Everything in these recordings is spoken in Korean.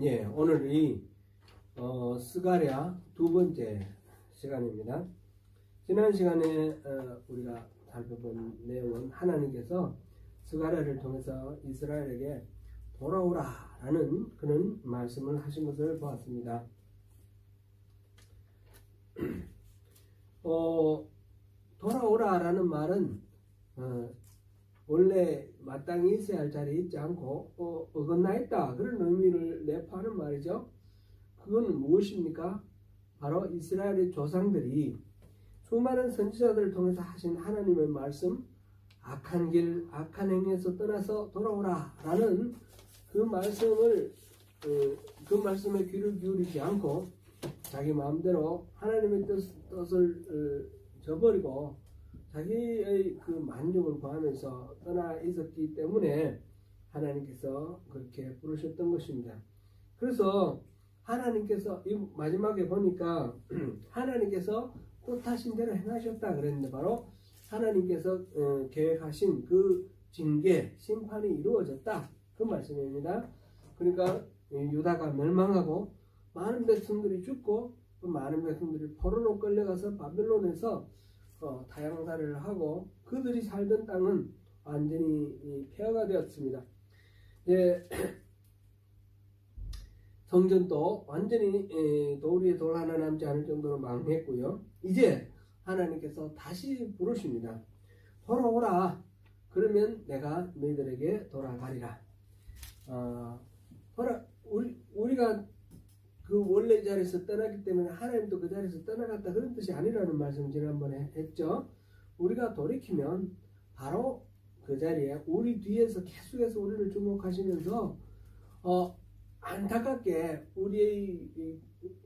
예, 오늘이 스가랴 두 번째 시간입니다. 지난 시간에 우리가 살펴본 내용은 하나님께서 스가랴를 통해서 이스라엘에게 돌아오라라는 그런 말씀을 하신 것을 보았습니다. 돌아오라라는 말은 원래 마땅히 있어야 할 자리에 있지 않고 어긋나 있다, 그런 의미를 내포하는 말이죠. 그건 무엇입니까? 바로 이스라엘의 조상들이 수많은 선지자들을 통해서 하신 하나님의 말씀, 악한 길, 악한 행위에서 떠나서 돌아오라 라는 그 말씀을 그 말씀에 귀를 기울이지 않고 자기 마음대로 하나님의 뜻을 저버리고 자기의 그 만족을 구하면서 떠나 있었기 때문에 하나님께서 그렇게 부르셨던 것입니다. 그래서 하나님께서 이 마지막에 보니까 하나님께서 뜻하신 대로 행하셨다 그랬는데, 바로 하나님께서 계획하신 그 징계, 심판이 이루어졌다, 그 말씀입니다. 그러니까 유다가 멸망하고 많은 백성들이 죽고 또 많은 백성들이 포로로 끌려가서 바벨론에서 타향살이를 하고 그들이 살던 땅은 완전히 폐허가 되었습니다. 성전도 완전히 돌 위에 돌 하나 남지 않을 정도로 망했고요. 이제 하나님께서 다시 부르십니다. 돌아오라. 그러면 내가 너희들에게 돌아가리라. 우리가 그 원래 자리에서 떠나기 때문에 하나님도 그 자리에서 떠나갔다, 그런 뜻이 아니라는 말씀을 지난번에 했죠. 우리가 돌이키면 바로 그 자리에 우리 뒤에서 계속해서 우리를 주목하시면서 안타깝게 우리의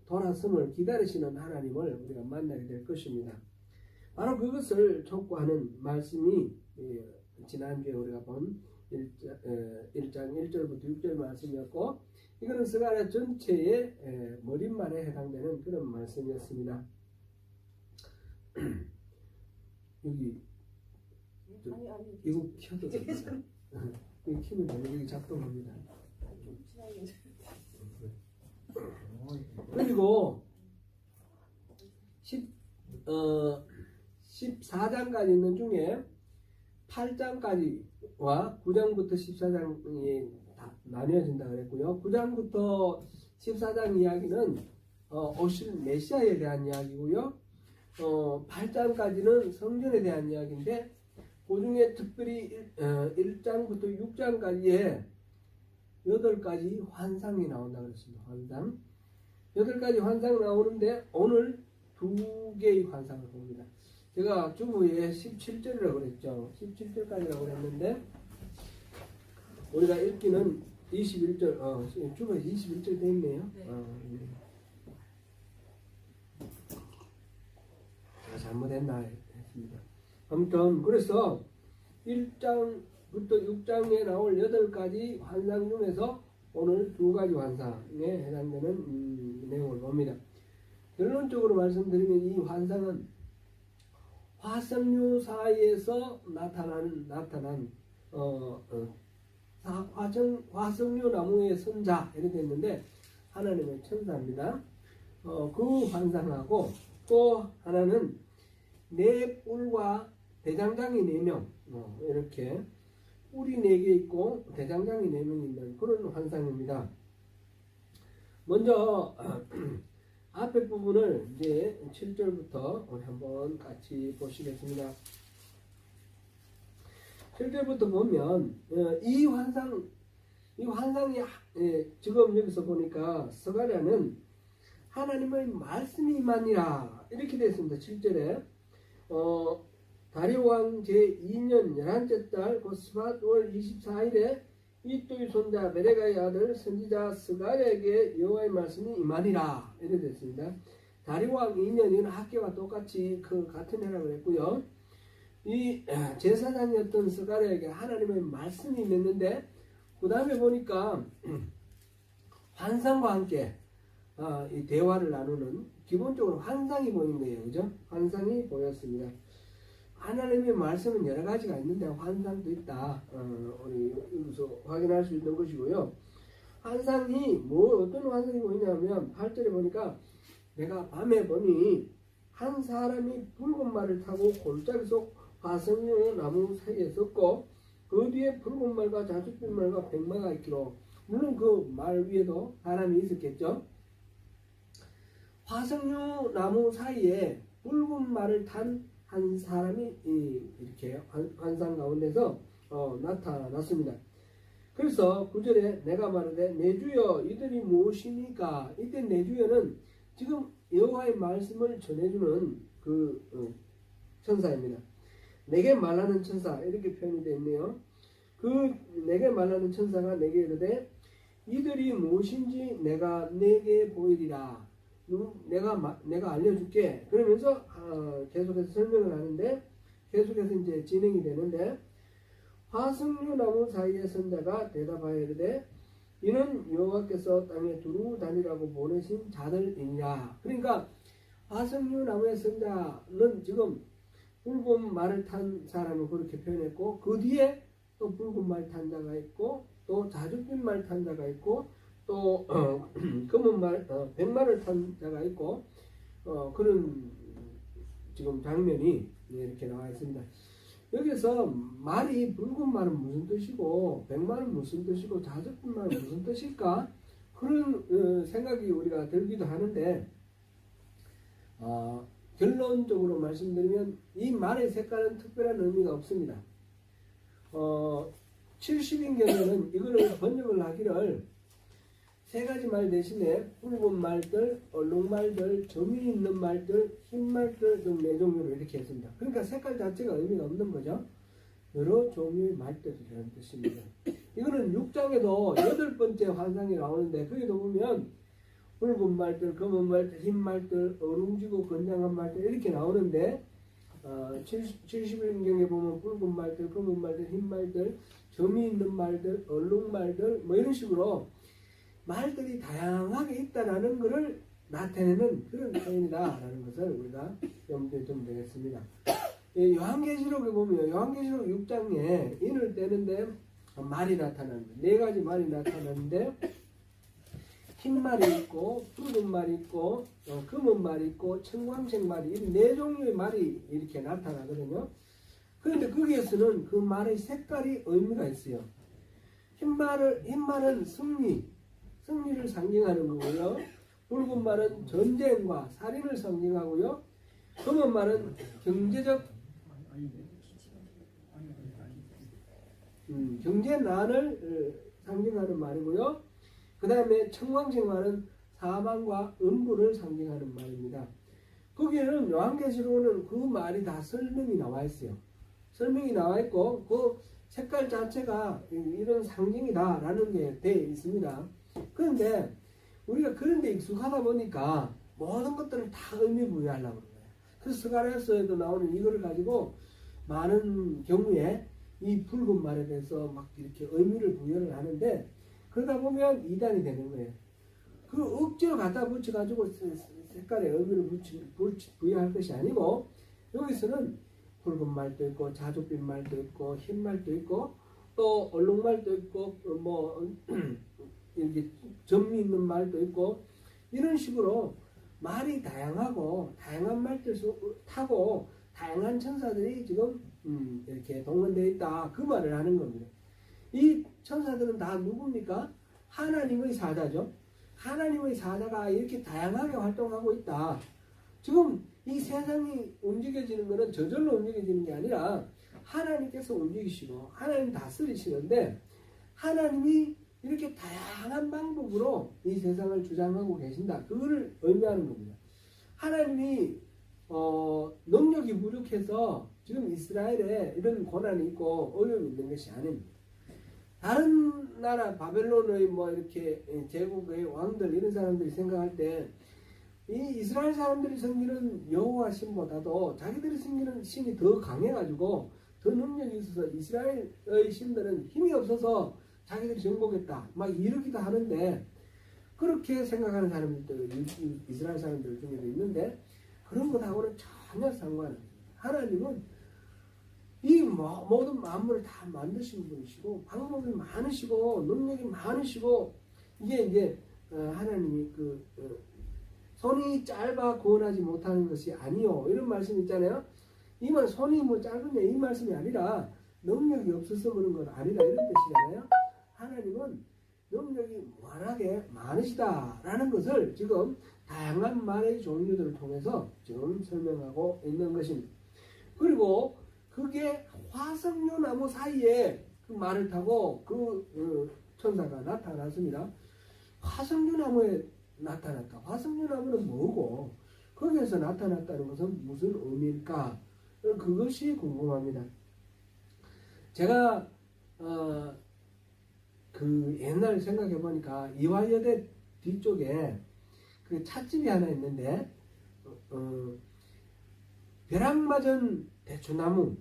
돌아섬을 기다리시는 하나님을 우리가 만나게 될 것입니다. 바로 그것을 촉구하는 말씀이 지난주에 우리가 본 1장 1절부터 6절 말씀이었고, 이거는 스가랴 전체의 머릿말에 해당되는 그런 말씀이었습니다. 여기 이거 켜도 됩니다. 이거 키면 되는, 여기 작동합니다. 그리고 14장까지 있는 중에 8장까지와 9장부터 14장이 다 나뉘어진다 그랬고요. 9장부터 14장 이야기는 오실 메시아에 대한 이야기고요. 8장까지는 성전에 대한 이야기인데, 그 중에 특별히 1장부터 6장까지에 8가지 환상이 나온다 그랬습니다. 환상 8가지 환상 나오는데 오늘 2개의 환상을 봅니다. 제가 주부에 17절이라고 그랬죠. 17절까지라고 그랬는데 우리가 읽기는 21절, 주부에 21절 돼 있네요. 네. 네. 잘못했나 했습니다. 아무튼 그래서 1장부터 6장에 나올 8가지 환상 중에서 오늘 2가지 환상에 해당되는 내용을 봅니다. 결론적으로 말씀드리면 이 환상은 화석류 사이에서 나타난 화석류 나무의 선자 이렇게 됐는데 하나님의 천사입니다. 그 환상하고 또 하나는 네 뿔과 대장장이 4명, 이렇게 뿔이 4개 있고 대장장이 4명 있는 그런 환상입니다. 먼저 앞에 부분을 이제 7절부터 우리 한번 같이 보시겠습니다. 7절부터 보면 이 환상이 지금 여기서 보니까 스가랴는 하나님의 말씀이 임하니라 이렇게 되어 있습니다. 7절에 다리오 왕 제2년 11째 달 곧 스밧 월 24일에 이또의 손자 메레가의 아들 선지자 스가랴에게 여호와의 말씀이 임하니라 이렇게 됐습니다. 다리오 왕 2년이는 학계와 똑같이 같은 해라고 했고요. 이 제사장이었던 스가랴에게 하나님의 말씀이 임했는데, 그 다음에 보니까 환상과 함께 이 대화를 나누는, 기본적으로 환상이 보인 거예요. 그죠? 환상이 보였습니다. 하나님의 말씀은 여러 가지가 있는데 환상도 있다. 우리 여기서 확인할 수 있는 것이고요. 환상이 뭐 어떤 환상이 보이냐면 8절에 보니까 내가 밤에 보니 한 사람이 붉은 말을 타고 골짜기 속 화석류 나무 사이에 섰고 그 뒤에 붉은 말과 자줏빛 말과 백마가 있기로. 물론 그 말 위에도 사람이 있었겠죠. 화석류 나무 사이에 붉은 말을 탄 한 사람이 이렇게 환상 가운데서 나타났습니다. 그래서 9절에 내가 말하되 내 주여 이들이 무엇이니까. 이때 내 주여는 지금 여호와의 말씀을 전해주는 그 천사입니다. 내게 말하는 천사 이렇게 표현이 되어 있네요. 그 내게 말하는 천사가 내게 이르되 이들이 무엇인지 내가 내게 보이리라. 내가 알려줄게. 그러면서 계속해서 설명을 하는데 계속해서 이제 진행이 되는데 화석류 나무 사이에 선 자가 대답하여 이르되 이는 여호와께서 땅에 두루 다니라고 보내신 자들이니라. 그러니까 화석류 나무에 선 자는 지금 붉은 말을 탄 사람을 그렇게 표현했고 그 뒤에 또 붉은 말 탄 자가 있고 또 자줏빛 말 탄 자가 있고 또 검은 말, 백말을 탄 자가 있고 그런 지금 장면이 이렇게 나와 있습니다. 여기서 말이 붉은 말은 무슨 뜻이고 백말은 무슨 뜻이고 자줏빛 말은 무슨 뜻일까? 그런 생각이 우리가 들기도 하는데 결론적으로 말씀드리면 이 말의 색깔은 특별한 의미가 없습니다. 70인경에는 이거를 번역을 하기를 세 가지 말 대신에 붉은 말들, 얼룩말들, 점이 있는 말들, 흰 말들 등 네 종류로 이렇게 했습니다. 그러니까 색깔 자체가 의미가 없는 거죠. 여러 종류의 말들이라는 뜻입니다. 이거는 6장에도 8번째 환상이 나오는데 거기도 보면 붉은 말들, 검은 말들, 흰 말들, 어룽지고 건장한 말들 이렇게 나오는데 71인경에 보면 붉은 말들, 검은 말들, 흰 말들, 점이 있는 말들, 얼룩말들 뭐 이런 식으로 말들이 다양하게 있다라는 것을 나타내는 그런 표현이다라는 것을 우리가 염두에 두면 되겠습니다. 요한계시록에 보면 요한계시록 6장에 인을 떼는데 말이 나타납니다. 네 가지 말이 나타나는데 흰 말이 있고 붉은 말이 있고 검은 말이 있고 청광색 말이 이 네 종류의 말이 이렇게 나타나거든요. 그런데 거기에서는 그 말의 색깔이 의미가 있어요. 흰 말은 승리를 상징하는 거고요. 붉은 말은 전쟁과 살인을 상징하고요. 검은 말은 경제난을 상징하는 말이고요. 그 다음에 청광색 말은 사망과 음부를 상징하는 말입니다. 거기에는 요한계시록은 그 말이 다 설명이 나와 있어요. 설명이 나와 있고 그 색깔 자체가 이런 상징이다라는 게 되어 있습니다. 그런데 우리가 그런 데 익숙하다 보니까 모든 것들을 다 의미 부여하려고 그러는 거예요. 그래서 스가랴서에도 나오는 이거를 가지고 많은 경우에 이 붉은 말에 대해서 막 이렇게 의미를 부여를 하는데 그러다 보면 이단이 되는 거예요. 그 억지로 갖다 붙여가지고 색깔에 의미를 부여할 것이 아니고 여기서는 붉은 말도 있고 자줏빛 말도 있고 흰 말도 있고 또 얼룩말도 있고 뭐 이렇게 점이 있는 말도 있고 이런 식으로 말이 다양하고 다양한 말들 타고 다양한 천사들이 지금 이렇게 동원되어 있다 그 말을 하는 겁니다. 이 천사들은 다 누굽니까? 하나님의 사자죠. 하나님의 사자가 이렇게 다양하게 활동하고 있다. 지금 이 세상이 움직여지는 것은 저절로 움직여지는 게 아니라 하나님께서 움직이시고 하나님 다스리시는데 하나님이 이렇게 다양한 방법으로 이 세상을 주장하고 계신다. 그거를 의미하는 겁니다. 하나님이 능력이 부족해서 지금 이스라엘에 이런 고난이 있고 어려움이 있는 것이 아닙니다. 다른 나라 바벨론의 뭐 이렇게 제국의 왕들 이런 사람들이 생각할 때 이 이스라엘 사람들이 섬기는 여호와 신보다도 자기들이 섬기는 신이 더 강해가지고 더 능력이 있어서 이스라엘의 신들은 힘이 없어서 자기들이 정복했다 막 이러기도 하는데 그렇게 생각하는 사람들도 이스라엘 사람들 중에도 있는데 그런 것하고는 전혀 상관없습니다. 하나님은 이 모든 만물을 다 만드신 분이시고 방법이 많으시고 능력이 많으시고 이게 이제 하나님이 손이 짧아 구원하지 못하는 것이 아니요 이런 말씀 있잖아요. 이 말 손이 뭐 짧으냐 이 말씀이 아니라 능력이 없어서 그런 건 아니라 이런 뜻이잖아요. 하나님은 능력이 무한하게 많으시다라는 것을 지금 다양한 말의 종류들을 통해서 지금 설명하고 있는 것입니다. 그리고 그게 화석류 나무 사이에 그 말을 타고 천사가 나타났습니다. 화석류 나무에 나타났다. 화석류 나무는 뭐고 거기에서 나타났다는 것은 무슨 의미일까? 그것이 궁금합니다. 제가 옛날 생각해 보니까 이화여대 뒤쪽에 그 찻집이 하나 있는데 벼락맞은 대추나무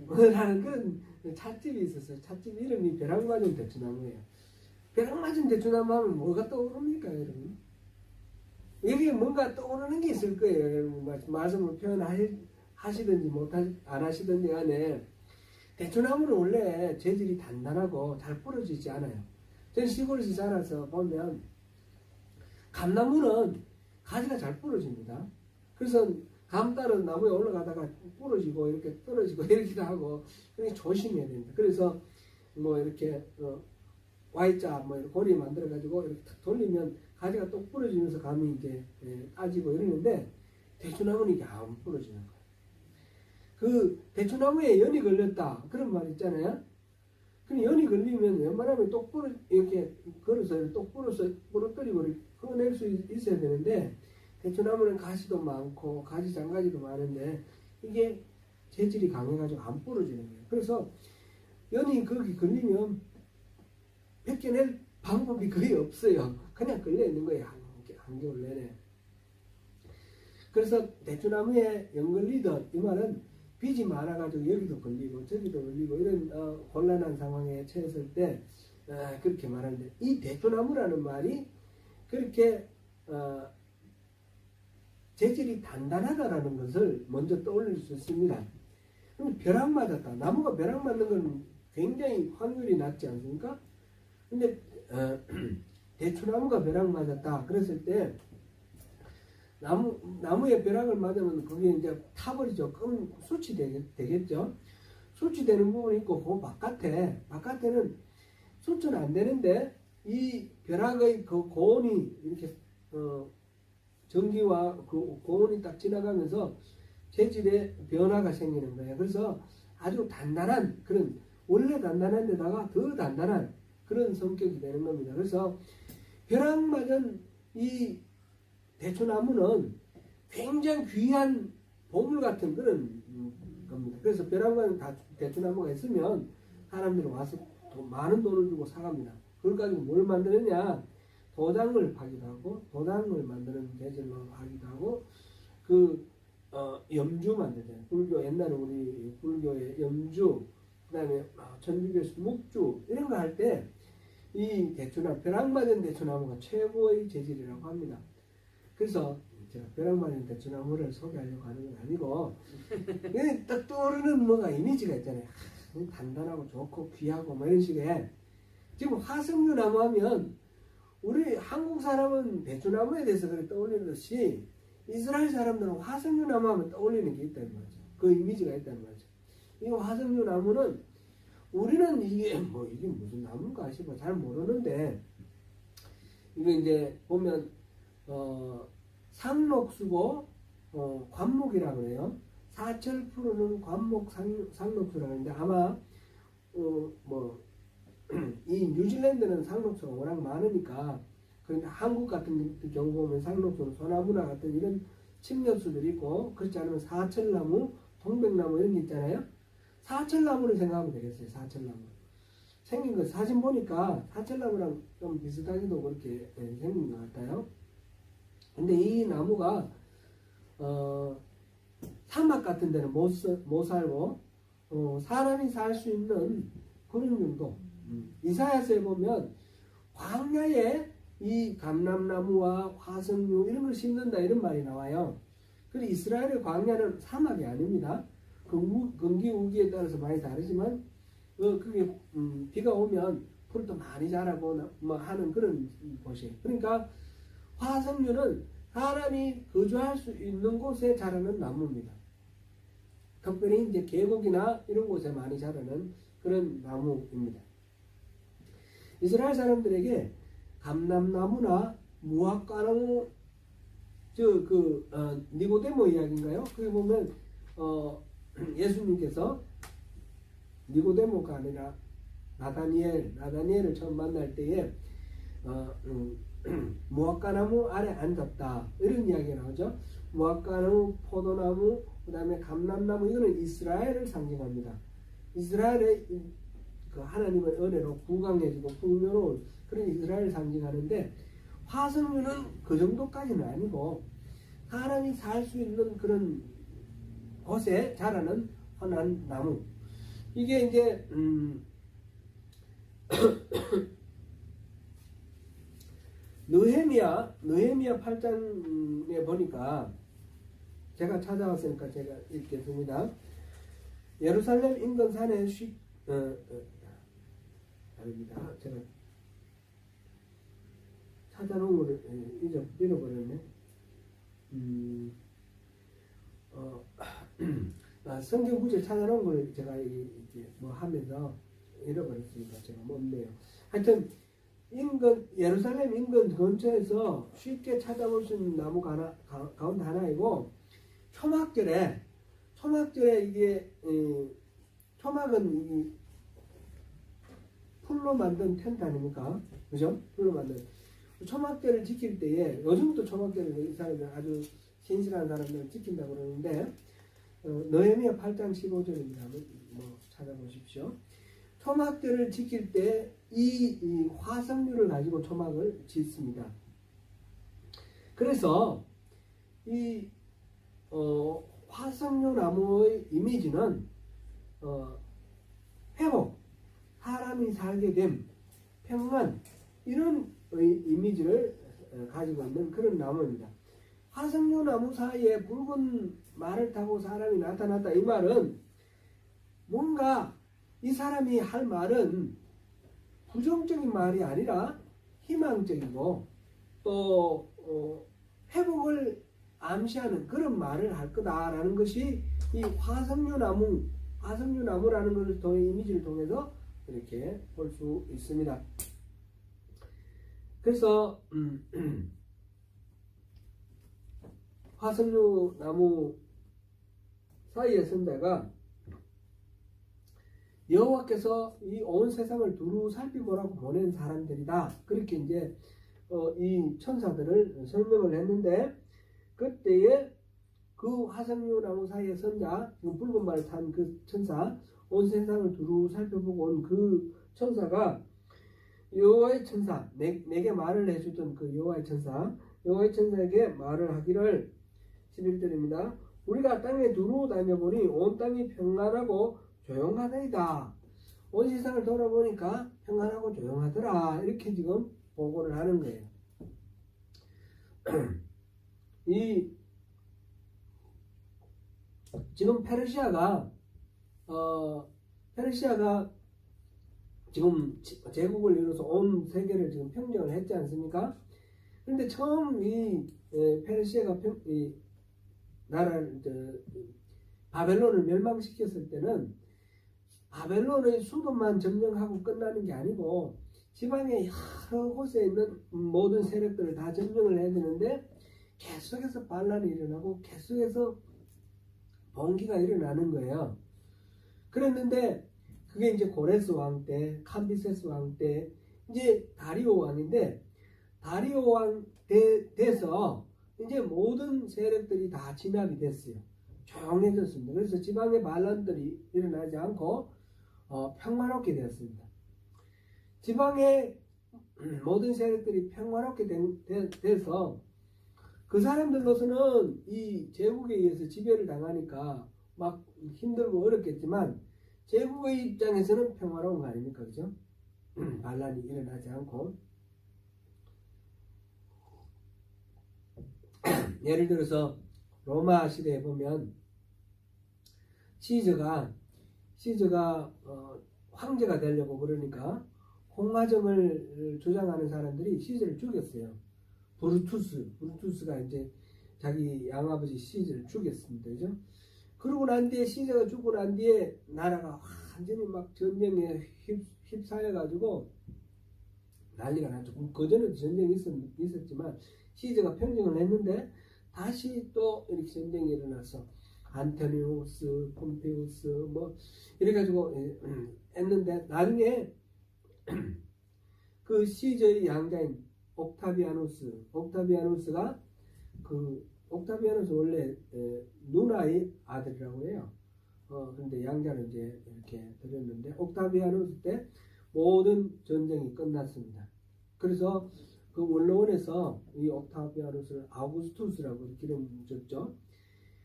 라는 그런 찻집이 있었어요. 찻집 이름이 벼락맞은 대추나무예요. 벼락맞은 대추나무 하면 뭐가 떠오릅니까 여러분? 여기에 뭔가 떠오르는 게 있을 거예요. 여러분 말씀을 표현하시든지 안 하시든지 간에 대추나무는 원래 재질이 단단하고 잘 부러지지 않아요. 전 시골에서 자라서 보면 감나무는 가지가 잘 부러집니다. 그래서 감 따라 나무에 올라가다가 부러지고 이렇게 떨어지고 이렇게도 하고 그러니까 조심해야 됩니다. 그래서 뭐 이렇게 Y자 뭐 고리 만들어 가지고 이렇게 탁 돌리면 가지가 똑 부러지면서 감이 이제 따지고 이러는데 대추나무는 이게 안 부러지는 거예요. 그 대추나무에 연이 걸렸다 그런 말 있잖아요. 근데 연이 걸리면 웬만하면 똑 이렇게 걸어서 똑 부러뜨리고 꺼낼 수 있어야 되는데 대추나무는 가시도 많고 가지 장가지도 많은데 이게 재질이 강해가지고 안 부러지는 거예요. 그래서 연이 거기 걸리면 벗겨낼 방법이 거의 없어요. 그냥 걸려 있는 거예요. 한겨울 내내. 그래서 대추나무에 연 걸리듯 이 말은 빚이 많아가지고 여기도 걸리고 저기도 걸리고 이런 곤란한 상황에 처했을 때 그렇게 말하는데 이 대추나무라는 말이 그렇게 재질이 단단하다라는 것을 먼저 떠올릴 수 있습니다. 그럼 벼락 맞았다. 나무가 벼락 맞는 건 굉장히 확률이 낮지 않습니까? 근데 대추나무가 벼락 맞았다. 그랬을 때 나무에 벼락을 맞으면 그게 이제 타버리죠. 그럼 수치되겠죠. 수치되는 부분이 있고 그 바깥에는 수치는 안 되는데 이 벼락의 그 고온이 이렇게 전기와 그 고온이 딱 지나가면서 재질에 변화가 생기는 거예요. 그래서 아주 단단한 그런 원래 단단한 데다가 더 단단한 그런 성격이 되는 겁니다. 그래서 벼락 맞은 이 대추나무는 굉장히 귀한 보물 같은 그런 겁니다. 그래서 벼락 맞은 대추나무가 있으면 사람들이 와서 많은 돈을 주고 사갑니다. 그걸 가지고 뭘 만드느냐? 도장을 파기도 하고 도장을 만드는 재질로 하기도 하고 염주 만들잖아요. 불교 옛날에 우리 불교의 염주 그다음에 천주교에서 묵주 이런 거 할 때 이 대추나무 벼락 맞은 대추나무가 최고의 재질이라고 합니다. 그래서 제가 벼락 맞은 대추나무를 소개하려고 하는 건 아니고 딱 떠오르는 뭐가 이미지가 있잖아요. 단단하고 좋고 귀하고 뭐 이런 식의 지금 화석류 나무 하면 우리 한국 사람은 대추나무에 대해서 그렇게 떠올리듯이 이스라엘 사람들은 화석류 나무 하면 떠올리는 게 있다는 거죠. 그 이미지가 있다는 거죠. 이 화석류 나무는 우리는 이게 무슨 나무인가 싶어 잘 모르는데 이게 이제 보면 상록수고 관목이라고 그래요. 사철푸르는 관목 상록수라고 하는데 아마 이 뉴질랜드는 상록수가 워낙 많으니까 그런데 한국 같은 경우 보면 상록수는 소나무나 같은 이런 침엽수들이 있고 그렇지 않으면 사철나무, 동백나무 이런 게 있잖아요. 사철나무를 생각하면 되겠어요. 사철나무 생긴 거 사진 보니까 사철나무랑 좀 비슷하기도 그렇게 생긴 것 같아요. 근데 이 나무가 사막 같은 데는 못 살고 사람이 살 수 있는 그런 정도. 이사야서에 보면 광야에 이 감람나무와 화석류 이런 걸 심는다 이런 말이 나와요. 그리고 이스라엘의 광야는 사막이 아닙니다. 그 건기 우기에 따라서 많이 다르지만 그게 비가 오면 풀도 많이 자라고 뭐 하는 그런 곳이에요. 그러니까 화석류는 사람이 거주할 수 있는 곳에 자라는 나무입니다. 특별히 이제 계곡이나 이런 곳에 많이 자라는 그런 나무입니다. 이스라엘 사람들에게 감람나무나 무화과나무, 니고데모 이야기인가요? 거기 보면 예수님께서 니고데모가 아니라 나다니엘을 처음 만날 때에 무화과나무 아래 앉았다, 이런 이야기가 나오죠. 무화과나무, 포도나무, 그 다음에 감람나무, 이거는 이스라엘을 상징합니다. 이스라엘의 그 하나님의 은혜로 부강해지고 풍요로운 그런 이스라엘을 상징하는데, 화석류는 그 정도까지는 아니고 사람이 살 수 있는 그런 곳에 자라는 흔한 나무. 이게 이제 느헤미야 8장에 보니까, 제가 찾아왔으니까 제가 읽겠습니다. 예루살렘 인근 산에 아닙니다. 제가 찾아놓은 거를 잃어버렸네. 성경 구절 찾아놓은 걸 제가 이제 뭐 하면서 잃어버렸으니까 제가 못내요. 하여튼 예루살렘 인근 근처에서 쉽게 찾아볼 수 있는 나무 가운데 하나이고, 초막절에 이게 초막은 풀로 만든 텐트 아닙니까? 그죠? 풀로 만든 초막절을 지킬 때에, 요즘도 초막절을 이 사람들 아주 신실한 사람들은 지킨다고 그러는데, 느헤미야 8장 15절입니다. 뭐 찾아보십시오. 초막절을 지킬 때 이 화석류를 가지고 초막을 짓습니다. 그래서 이 화석류 나무의 이미지는 회복, 사람이 살게 됨, 평안, 이런 이미지를 가지고 있는 그런 나무입니다. 화석류 나무 사이에 붉은 말을 타고 사람이 나타났다, 이 말은 뭔가 이 사람이 할 말은 부정적인 말이 아니라 희망적이고 또 회복을 암시하는 그런 말을 할 거다라는 것이 이 화석류나무라는 것을 통해, 이미지를 통해서 이렇게 볼 수 있습니다. 그래서 화석류나무 사이의 선자가 여호와께서 이 온 세상을 두루 살피보라고 보낸 사람들이다, 그렇게 이제 이 천사들을 설명을 했는데, 그때에 그 화석류 나무 사이의 선자, 지금 붉은 말을 탄 그 천사, 온 세상을 두루 살펴보고 온 그 천사가 여호와의 천사, 내게 말을 해주던 그 여호와의 천사에게 말을 하기를, 11절입니다. 우리가 땅에 두루 다녀보니 온 땅이 평안하고 조용하더이다. 온 세상을 돌아보니까 평안하고 조용하더라, 이렇게 지금 보고를 하는 거예요. 지금 페르시아가 지금 제국을 이뤄서 온 세계를 지금 평정을 했지 않습니까? 그런데 처음 페르시아가 이 나라를 바벨론을 멸망시켰을 때는 바벨론의 수도만 점령하고 끝나는 게 아니고 지방의 여러 곳에 있는 모든 세력들을 다 점령을 해야 되는데, 계속해서 반란이 일어나고 계속해서 봉기가 일어나는 거예요. 그랬는데 그게 이제 고레스 왕 때, 캄비세스 왕 때, 이제 다리오 왕인데, 다리오 왕 돼서 이제 모든 세력들이 다 진압이 됐어요. 조용해졌습니다. 그래서 지방의 반란들이 일어나지 않고 평화롭게 되었습니다. 지방의 모든 세력들이 평화롭게 돼서 그 사람들로서는 이 제국에 의해서 지배를 당하니까 막 힘들고 어렵겠지만, 제국의 입장에서는 평화로운 거 아닙니까? 그죠? 반란이 일어나지 않고. 예를 들어서 로마 시대에 보면 시저가 황제가 되려고 그러니까 홍화정을 주장하는 사람들이 시저를 죽였어요. 브루투스가 이제 자기 양아버지 시저를 죽였습니다. 그죠? 그러고 난 뒤에 시저가 죽고 난 뒤에 나라가 완전히 막 전쟁에 휩싸여가지고 난리가 났죠. 그전에도 전쟁이 있었지만 시저가 평정을 했는데 다시 또 이렇게 전쟁이 일어나서 안토니우스, 폼페우스 뭐 이래가지고 했는데 나중에 그 시저의 양자인 옥타비아누스가 옥타비아누스 원래 누나의 아들이라고 해요. 근데 양자는 이제 이렇게 드렸는데 옥타비아누스 때 모든 전쟁이 끝났습니다. 그래서 그 원로원에서 이 옥타비아누스를 아우구스투스라고 이름 줬죠.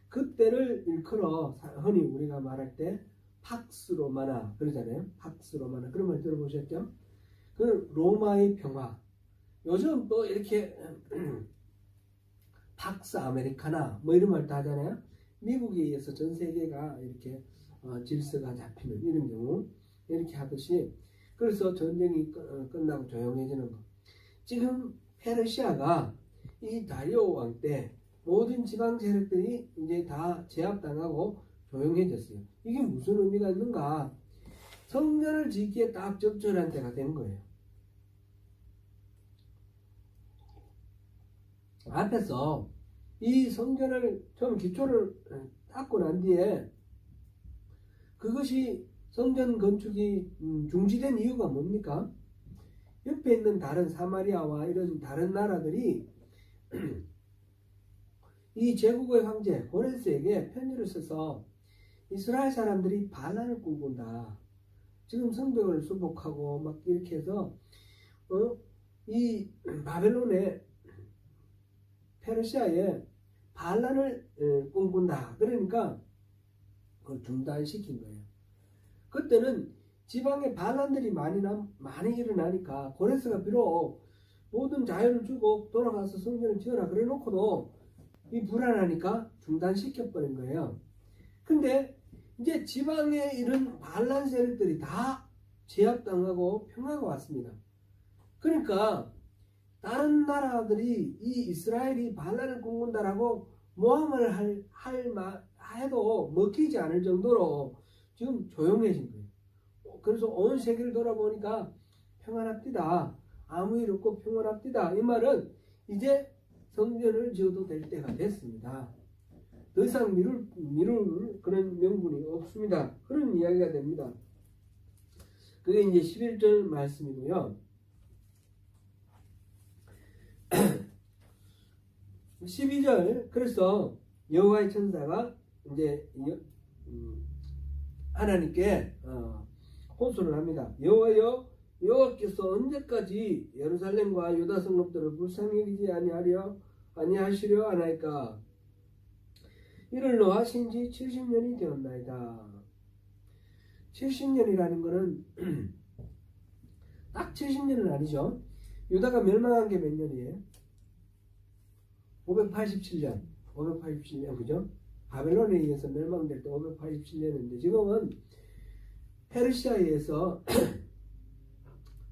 그때를 일컬어 흔히 우리가 말할 때 팍스 로마나 그러잖아요. 팍스 로마나 그런 말 들어보셨죠? 그 로마의 평화. 요즘 또 이렇게 팍스 아메리카나 뭐 이런 말도 하잖아요. 미국에 의해서 전 세계가 이렇게 질서가 잡히는 이런 경우 이렇게 하듯이 그래서 전쟁이 끝나고 조용해지는 거. 지금 페르시아가 이 다리오 왕 때 모든 지방 세력들이 이제 다 제압당하고 조용해졌어요. 이게 무슨 의미가 있는가? 성전을 짓기에 딱 적절한 때가 된 거예요. 앞에서 이 성전을 좀 기초를 닦고 난 뒤에 그것이 성전 건축이 중지된 이유가 뭡니까? 옆에 있는 다른 사마리아와 이런 다른 나라들이 이 제국의 황제 고레스에게 편지를 써서 이스라엘 사람들이 반란을 꿈꾼다. 지금 성벽을 수복하고 막 이렇게 해서 이 바벨론의 페르시아에 반란을 꿈꾼다. 그러니까 그걸 중단시킨 거예요. 그때는 지방에 반란들이 많이 일어나니까 고레스가 비록 모든 자유를 주고 돌아가서 성전을 지어라 그래 놓고도 이 불안하니까 중단시켜버린 거예요. 근데 이제 지방에 이런 반란 세력들이 다 제압당하고 평화가 왔습니다. 그러니까 다른 나라들이 이 이스라엘이 반란을 꿈꾼다라고 모함을 해도 먹히지 않을 정도로 지금 조용해진 거예요. 그래서 온 세계를 돌아보니까 평안합디다. 아무 일 없고 평안합디다. 이 말은 이제 성전을 지어도 될 때가 됐습니다. 더 이상 미룰 그런 명분이 없습니다. 그런 이야기가 됩니다. 그게 이제 11절 말씀이고요. 12절 그래서 여호와의 천사가 이제 하나님께 호소를 합니다. 여호와여, 여호와께서 언제까지 예루살렘과 유다 성읍들을 불쌍히 여기지 아니하시려 하나이까? 이를 노하신 지 70년이 되었나이다. 70년이라는 것은 딱 70년은 아니죠. 유다가 멸망한 게 몇 년이에요? 587년 그죠? 바벨론에 의해서 멸망될 때 587년인데 지금은 페르시아에 의해서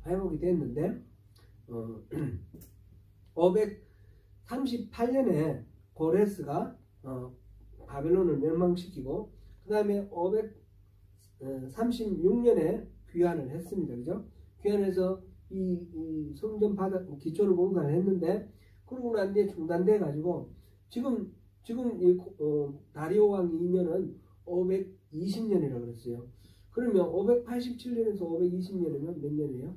회복이 됐는데 538년에 고레스가 바벨론을 멸망시키고 그 다음에 536년에 귀환을 했습니다. 그죠? 귀환해서 이 성전 바닥 기초를 공사를 했는데 그러고 난 뒤에 중단돼 가지고 지금 이 다리오 왕 2년은 520년이라고 그랬어요. 그러면 587년에서 520년이면 몇 년이에요?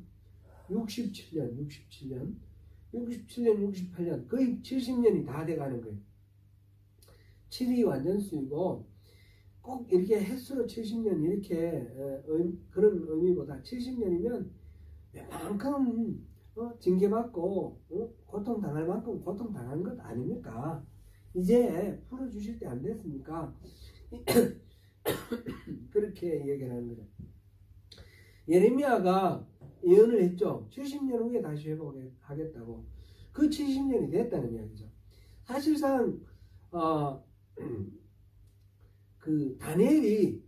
67년 68년 거의 70년이 다 돼가는 거예요. 7이 완전수이고 꼭 이렇게 횟수로 70년 이렇게 그런 의미보다 70년이면 웬만큼 징계받고 고통당할 만큼 고통당한 것 아닙니까? 이제 풀어주실 때 안 됐습니까? 그렇게 얘기를 하는 거죠. 예레미야가 예언을 했죠. 70년 후에 다시 회복하겠다고. 그 70년이 됐다는 이야기죠. 사실상 그 다니엘이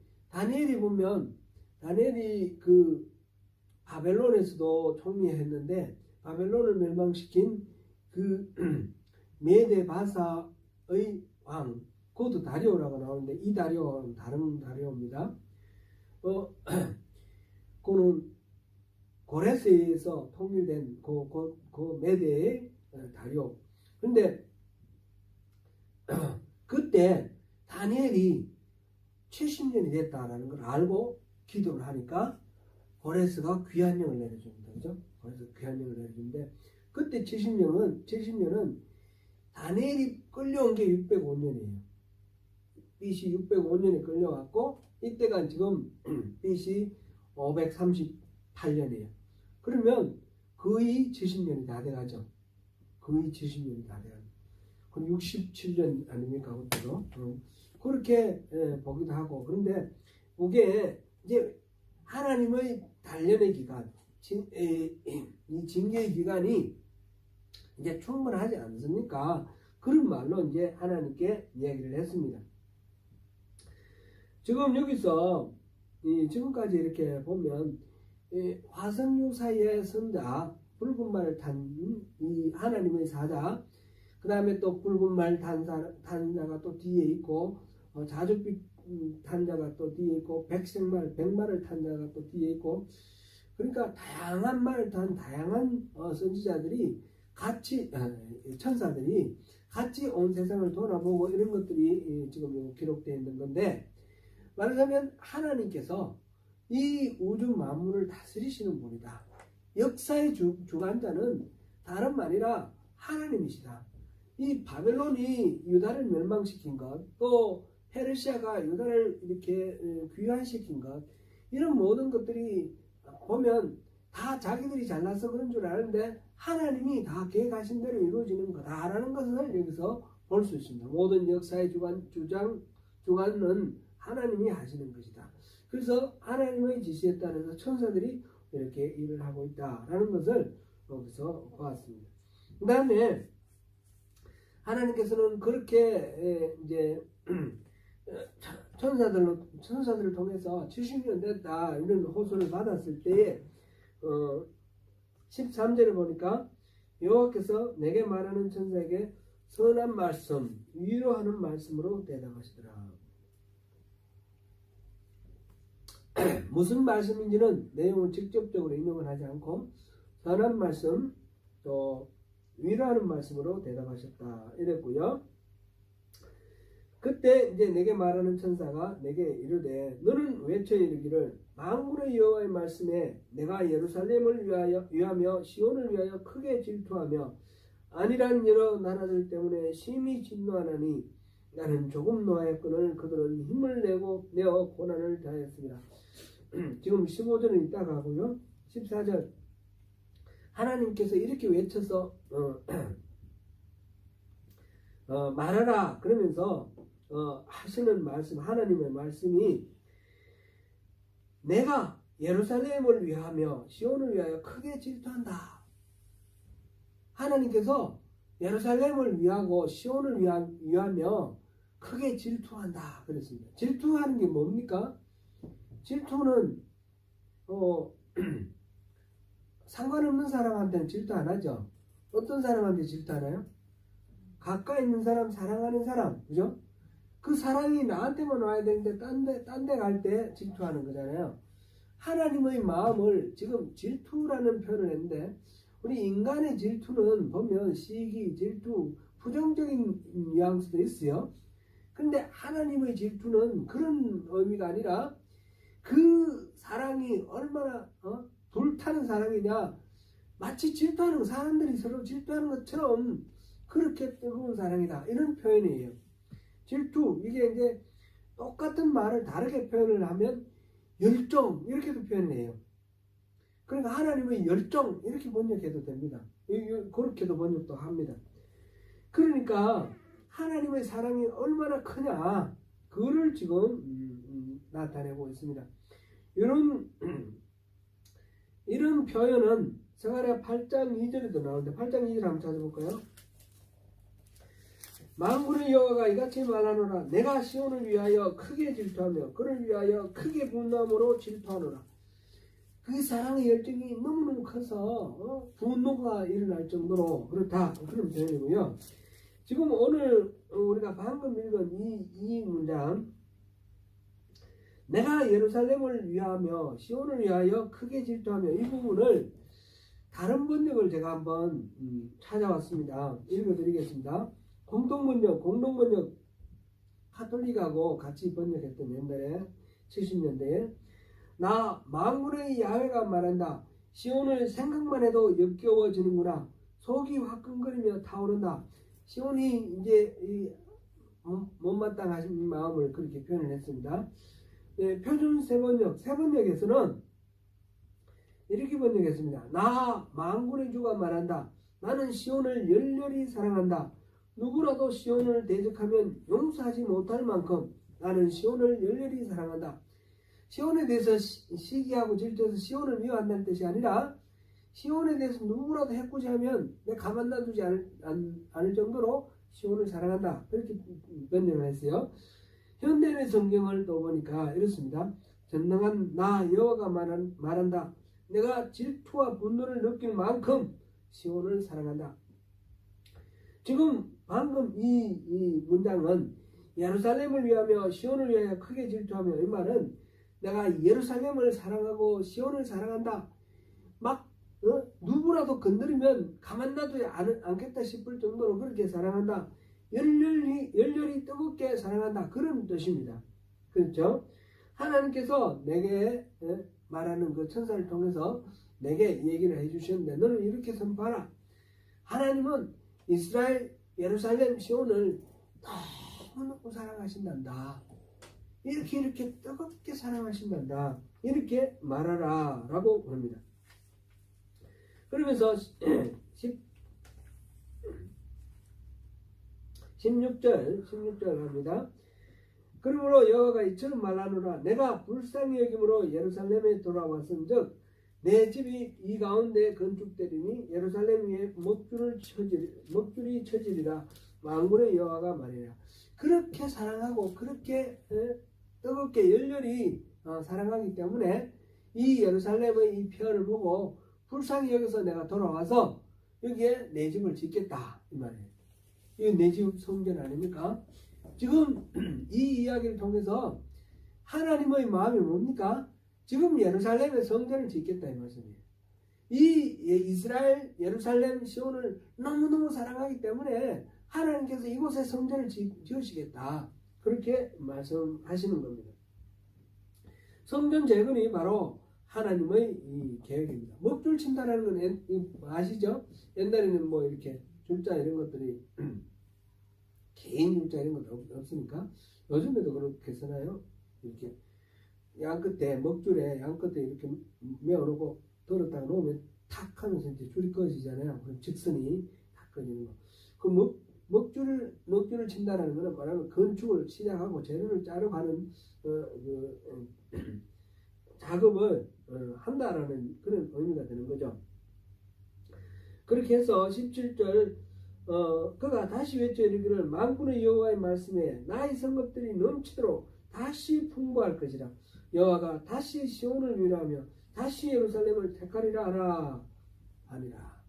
보면 다니엘이 그 바벨론에서도 총리했는데 바벨론을 멸망시킨 그 메데 바사의 왕, 그것도 다리오라고 나오는데 이 다리오는 다른 다리오입니다. 그는 고레스에서 통일된 그 메데의 다리오. 근데 그때 다니엘이 70년이 됐다라는 걸 알고 기도를 하니까 고레스가 귀환령을 내려줍니다. 그죠? 그래서 귀환령을 내려주는데 그때 70년은 다니엘이 끌려온 게 605년이에요. BC 605년에 끌려왔고 이때가 지금 BC 538년이에요. 그러면 거의 70년이 다 돼가죠. 거의 70년이 다 돼가죠. 그럼 67년 아닙니까? 그때도. 그렇게 보기도 하고. 그런데 이게 이제 하나님의 단련의 기간, 이 징계의 기간이 이제 충분하지 않습니까? 그런 말로 이제 하나님께 이야기를 했습니다. 지금 여기서 지금까지 이렇게 보면 화성유사의 선자, 붉은 말을 탄 이 하나님의 사자, 그 다음에 또 붉은 말 탄자가 또 뒤에 있고 자줏빛 탄자가 또 뒤에 있고 백말을 탄 자가 또 뒤에 있고, 그러니까 다양한 말을 탄 다양한 선지자들이 같이 천사들이 같이 온 세상을 돌아보고 이런 것들이 지금 기록되어 있는 건데, 말하자면 하나님께서 이 우주 만물을 다스리시는 분이다. 역사의 주관자는 다름 아니라 하나님이시다. 이 바벨론이 유다를 멸망시킨 것, 또 페르시아가 유다를 이렇게 귀환시킨 것, 이런 모든 것들이 보면 다 자기들이 잘나서 그런 줄 아는데 하나님이 다 계획하신 대로 이루어지는 거다라는 것을 여기서 볼 수 있습니다. 모든 역사의 주관은 하나님이 하시는 것이다. 그래서 하나님의 지시에 따라서 천사들이 이렇게 일을 하고 있다라는 것을 여기서 보았습니다. 그 다음에 하나님께서는 그렇게 이제 천사들을 통해서 70년 됐다 이런 호소를 받았을 때에 13절에 보니까 여호와께서 내게 말하는 천사에게 선한 말씀, 위로하는 말씀으로 대답하시더라. 무슨 말씀인지는 내용을 직접적으로 인용을 하지 않고 선한 말씀, 또 위로하는 말씀으로 대답하셨다 이랬고요. 그때 이제 내게 말하는 천사가 내게 이르되 너는 외쳐 이르기를 만군의 여호와의 말씀에 내가 예루살렘을 위하며 시온을 위하여 크게 질투하며 안일한 여러 나라들 때문에 심히 진노하나니 나는 조금 노하였거늘 그들은 힘을 내어 고난을 당하였습니다. 지금 15절은 이따가 하고요. 14절 하나님께서 이렇게 외쳐서 말하라 그러면서 하시는 말씀, 하나님의 말씀이 내가 예루살렘을 위하며 시온을 위하여 크게 질투한다. 하나님께서 예루살렘을 위하고 시온을 위하며 크게 질투한다 그랬습니다. 질투하는 게 뭡니까? 질투는 상관없는 사람한테는 질투 안 하죠. 어떤 사람한테 질투하나요? 가까이 있는 사람, 사랑하는 사람, 그죠? 그 사랑이 나한테만 와야 되는데 딴 데 갈 때 질투하는 거잖아요. 하나님의 마음을 지금 질투라는 표현을 했는데, 우리 인간의 질투는 보면 시기, 질투, 부정적인 뉘앙스도 있어요. 근데 하나님의 질투는 그런 의미가 아니라 그 사랑이 얼마나 불타는 사랑이냐, 마치 질투하는 사람들이 서로 질투하는 것처럼 그렇게 뜨거운 사랑이다 이런 표현이에요. 질투, 이게 이제 똑같은 말을 다르게 표현을 하면 열정 이렇게도 표현을 해요. 그러니까 하나님의 열정 이렇게 번역해도 됩니다. 그렇게도 번역도 합니다. 그러니까 하나님의 사랑이 얼마나 크냐 그를 지금 나타내고 있습니다. 이런 표현은 스가랴 8장 2절에도 나오는데 8장 2절 한번 찾아볼까요? 만군의 여호와가 이같이 말하노라. 내가 시온을 위하여 크게 질투하며 그를 위하여 크게 분노함으로 질투하노라. 그 사랑의 열정이 너무너무 커서 분노가 일어날 정도로 그렇다. 그런 표현이고요. 지금 오늘 우리가 방금 읽은 이 문장, 내가 예루살렘을 위하며 시온을 위하여 크게 질투하며, 이 부분을 다른 번역을 제가 한번 찾아왔습니다. 읽어드리겠습니다. 공동번역 카톨릭하고 같이 번역했던 옛날에 70년대에, 나 만군의 야훼가 말한다. 시온을 생각만 해도 역겨워지는구나. 속이 화끈거리며 타오른다. 시온이 이제 못마땅하신 마음을 그렇게 표현을 했습니다. 네, 표준 세번역에서는 이렇게 번역했습니다. 나 만군의 주가 말한다. 나는 시온을 열렬히 사랑한다. 누구라도 시온을 대적하면 용서하지 못할 만큼 나는 시온을 열렬히 사랑한다. 시온에 대해서 시기하고 질투해서 시온을 미워한다는 뜻이 아니라, 시온에 대해서 누구라도 해코지하면 내가 가만 놔두지 않을 정도로 시온을 사랑한다. 그렇게 번역을 했어요. 현대의 성경을 또 보니까 이렇습니다. 전능한 나 여호와가 말한다. 내가 질투와 분노를 느낄 만큼 시온을 사랑한다. 지금 방금 이 문장은 예루살렘을 위하며 시온을 위하여 크게 질투하며, 이 말은 내가 예루살렘을 사랑하고 시온을 사랑한다. 막 누구라도 건드리면 가만 놔두지 않겠다 싶을 정도로 그렇게 사랑한다. 열렬히 뜨겁게 사랑한다. 그런 뜻입니다. 그렇죠? 하나님께서 내게 말하는 그 천사를 통해서 내게 얘기를 해주셨는데, 너는 이렇게 선포하라. 하나님은 이스라엘 예루살렘 시온을 너무너무 사랑하신단다. 이렇게 뜨겁게 사랑하신단다. 이렇게 말하라 라고 합니다. 그러면서 16절 합니다. 그러므로 여호와가 이처럼 말하노라. 내가 불쌍히 여김으로 예루살렘에 돌아왔은즉 내 집이 이 가운데 건축되리니 예루살렘 위에 먹줄이 쳐지리라. 만군의 여호와가 말이라. 그렇게 사랑하고 그렇게 뜨겁게 열렬히 사랑하기 때문에 이 예루살렘의 이 표현을 보고 불쌍히 여기서 내가 돌아와서 여기에 내 집을 짓겠다, 이 말이에요. 이게 내 집 성전 아닙니까? 지금 이 이야기를 통해서 하나님의 마음이 뭡니까? 지금 예루살렘에 성전을 짓겠다, 이 말씀이에요. 이 이스라엘 예루살렘 시온을 너무너무 사랑하기 때문에 하나님께서 이곳에 성전을 지으시겠다, 그렇게 말씀하시는 겁니다. 성전 재건이 바로 하나님의 이 계획입니다. 먹줄 친다라는 건 아시죠? 옛날에는 뭐 이렇게 줄자 이런 것들이 개인 줄자 이런 것도 없으니까 요즘에도 그렇게 쓰나요? 이렇게 양끝에 먹줄에 양끝에 이렇게 메어놓고 들었다가 놓으면 탁 하면서 이제 줄이 꺼지잖아요. 그럼 직선이 탁 꺼지는 거. 그 먹줄을 친다라는 거는 말하면 건축을 시작하고 재료를 짜러 가는 작업을 한다라는 그런 의미가 되는 거죠. 그렇게 해서 17절 그가 다시 외쳐 이르기를 만군의 여호와의 말씀에 나의 성읍들이 넘치도록 다시 풍부할 것이라. 여호와가 다시 시온을 위로하며 다시 예루살렘을 택하리라 하라 아니라.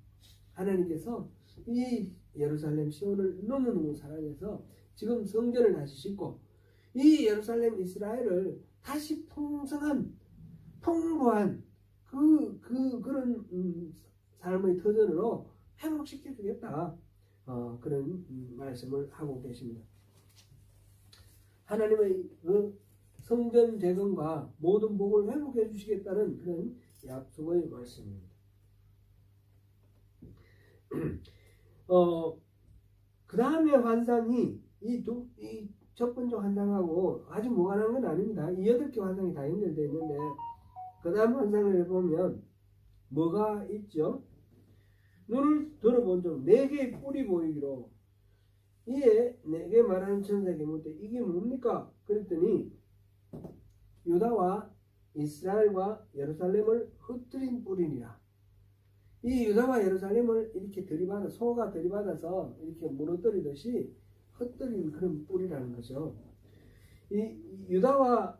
하나님께서 이 예루살렘 시온을 너무너무 사랑해서 지금 성전을 다시 짓고 이 예루살렘 이스라엘을 다시 풍성한 풍부한 그런 삶의 터전으로 회복시켜 주겠다. 그런 말씀을 하고 계십니다. 하나님의 그 성전 재건과 모든 복을 회복해 주시겠다는 그런 약속의 말씀입니다. 그 다음에 환상이 이 첫 번째 환상하고 아주 무관한 건 아닙니다. 이 8개 환상이 다 연결되어 있는데 그 다음 환상을 보면 뭐가 있죠? 눈을 들어본 적 4개의 뿔이 보이기로. 이에 내게 말하는 천사에게 묻되 이게 뭡니까? 그랬더니 유다와 이스라엘과 예루살렘을 흩뜨린 뿔이니라. 이 유다와 예루살렘을 이렇게 소가 들이받아서 이렇게 무너뜨리듯이 흩뜨린 그런 뿔이라는 거죠. 이 유다와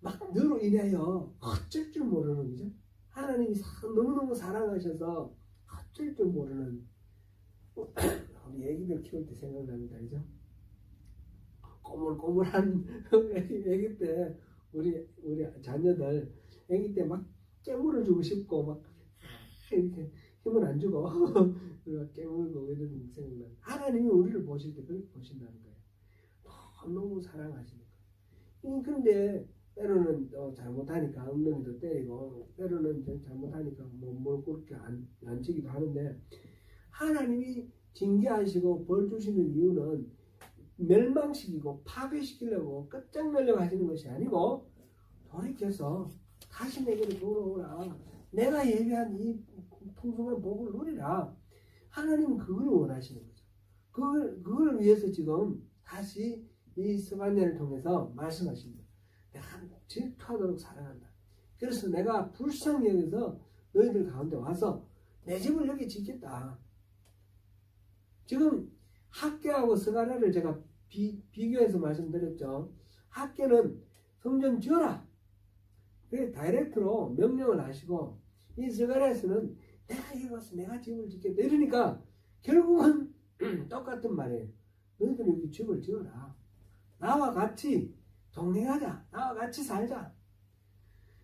막 너로 인하여 어쩔 줄 모르는 거죠. 하나님이 너무너무 사랑하셔서 어쩔 줄 모르는 우리 애기들 키울 때 생각납니다. 그죠? 꼬물꼬물한 애기 때 우리 자녀들 애기 때 막 깨물어 주고 싶고 막 이렇게 힘을 안 주고 깨물고 이런 생각나. 하나님이 우리를 보실 때 그렇게 보신다는 거예요. 너무 사랑하시니까. 그런데 때로는 잘못하니까 엉덩이도 때리고 때로는 잘못하니까 뭘 그렇게 안 치기도 하는데 하나님이 징계하시고 벌 주시는 이유는 멸망시키고 파괴시키려고 끝장내려고 하시는 것이 아니고 돌이켜서 다시 내게로 돌아오라. 내가 예비한 이 풍성한 복을 누리라. 하나님은 그걸 원하시는 거죠. 그걸 위해서 지금 다시 이 스바냐를 통해서 말씀하십니다. 내가 질투하도록 사랑한다. 그래서 내가 불쌍히 여기서 너희들 가운데 와서 내 집을 여기 짓겠다. 지금 학계하고 스가랴를 제가 비교해서 말씀드렸죠. 학계는 성전 지어라. 그게 다이렉트로 명령을 하시고 이 스가랴에서는 내가 여기 와서 내가 집을 짓겠다. 이러니까 결국은 똑같은 말이에요. 너희들 여기 집을 지어라. 나와 같이 동행하자. 나와 같이 살자.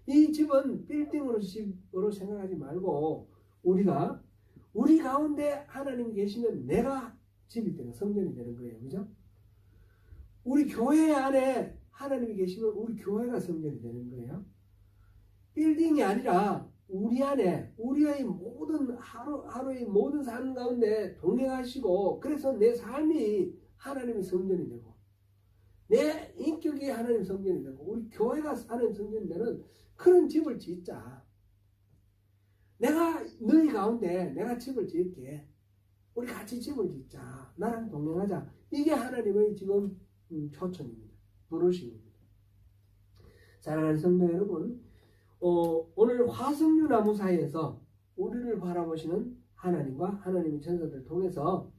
이 집은 빌딩으로 집으로 생각하지 말고 우리 가운데 하나님이 계시면 내가 집이 되는 성전이 되는 거예요. 그죠? 우리 교회 안에 하나님이 계시면 우리 교회가 성전이 되는 거예요. 빌딩이 아니라 우리 안에 우리의 모든 하루의 모든 삶 가운데 동행하시고 그래서 내 삶이 하나님의 성전이 되고 내 인격이 하나님 성전이 되고 우리 교회가 하나님 성전이 되는 그런 집을 짓자. 내가 너희 가운데 내가 집을 짓게. 우리 같이 집을 짓자. 나랑 동행하자. 이게 하나님의 지금 초청입니다. 부르심입니다. 사랑하는 성도 여러분, 오늘 화석류 나무 사이에서 우리를 바라보시는 하나님과 하나님의 천사들을 통해서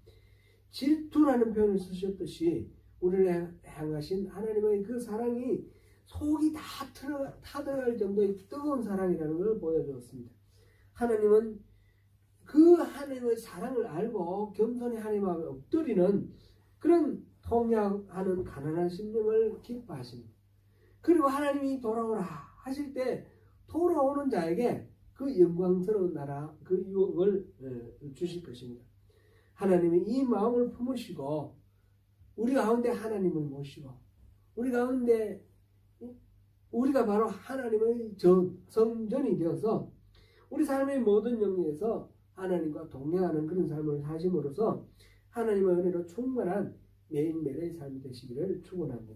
질투라는 표현을 쓰셨듯이 우리를 향하신 하나님의 그 사랑이 속이 다 타들어갈 정도의 뜨거운 사랑이라는 걸 보여주었습니다. 하나님은 그 하나님의 사랑을 알고 겸손히 하나님 앞에 엎드리는 그런 통역하는 가난한 심령을 기뻐하십니다. 그리고 하나님이 돌아오라 하실 때 돌아오는 자에게 그 영광스러운 나라 그 유업을 주실 것입니다. 하나님이 이 마음을 품으시고 우리 가운데 하나님을 모시고 우리 가운데 우리가 바로 하나님의 성전이 되어서 우리 삶의 모든 영역에서 하나님과 동행하는 그런 삶을 사심으로써 하나님의 은혜로 충만한 매일매일의 삶이 되시기를 축원합니다.